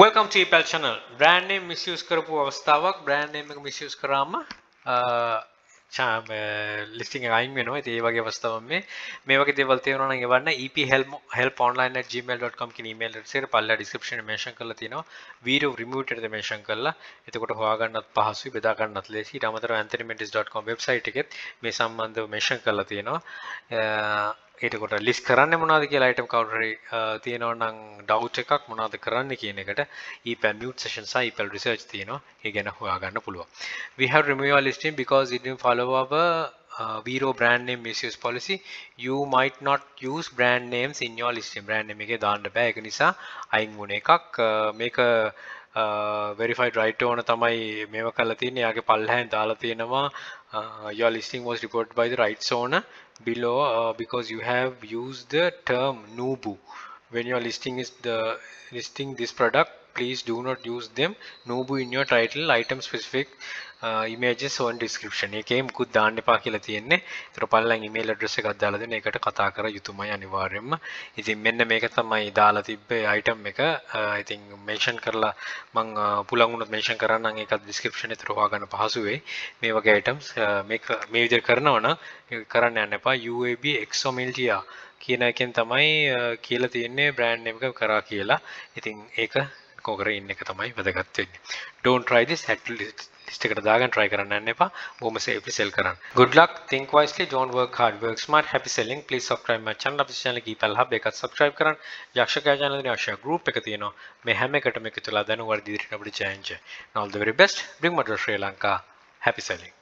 Welcome to email channel. Brand name misuse කරපු අවස්ථාවක් brand name එක misuse කරාම listing එක අයින් වෙනවා. ඉතින් ඒ වගේ අවස්ථාවක් මේ වගේ දේවල් තියෙනවා නම් එවන්න ephelponline@gmail.com කියන email address එකට පල්ලා description එකේ mention කරලා තියෙනවා. video removed එකද mention කරලා. එතකොට හොයාගන්නත් පහසුයි, බෙදා ගන්නත් ලේසියි. ඊට අමතරව anthonymentis.com website එකෙත් මේ සම්බන්ධව mention කරලා තියෙනවා. ඒකට ලිස්ට් කරන්න මොනවද කියලා item counter තියෙනවා නම් doubt එකක් මොනවද කරන්න කියන එකට epal mute session සහ epal research තියෙනවා. ඒ ගැන හොයාගන්න පුළුවන්. We have removed our listing because it didn't follow our Vero brand name misuse policy. You might not use brand names in your listing. Brand name එකේ දාන්න බෑ. ඒක නිසා අයින් වුණ එකක්. මේක verified right owner තමයි මේව කරලා තියෙන්නේ. යාගේ පල්ලෙහෙන් දාලා තියෙනවා your listing was reported by the rights owner below because you have used the term nubu when you are listing this product. Please do not use them nubu in your title, item specific images on description. එකේ මුකුත් දාන්න එපා කියලා තියෙන්නේ. ඒතර පල්ලෙන් email address එකක් දාලා දෙන්න. ඒකට කතා කර යුතුමයි අනිවාර්යයෙන්ම. ඉතින් මෙන්න මේක තමයි දාලා තිබ්බේ item එක. ඉතින් mention කරලා මම පුළුවන් වුණොත් mention කරන්නම්. ඒකත් description එකේ හොයාගන්න පහසු වෙයි. මේ වගේ items මේක මේ විදිහට කරනවා නම් ඒක කරන්න යන්න එපා. UAB exomiltia කියන එකෙන් තමයි කියලා තියෙන්නේ brand name එක කරා කියලා. ඉතින් ඒක කොකරේ ඉන්න එක තමයි වැදගත් වෙන්නේ. Don't try this. list එකට දාගන්න try කරන්න යන්න එපා. බොහොම safely sell කරන්න. Good luck. Think wisely. Don't work hard. Work smart. Happy selling. Please subscribe my channel. අපේ channel එක epal hub එකත් subscribe කරන්න. යක්ෂකයා channel එකේ අවශ්‍ය group එක තියෙනවා. මේ හැම එකටම එකතුලා දැනුවත් ඉදිරියට අපිට challenge. All the very best. Bring Madras Sri Lanka. Happy selling.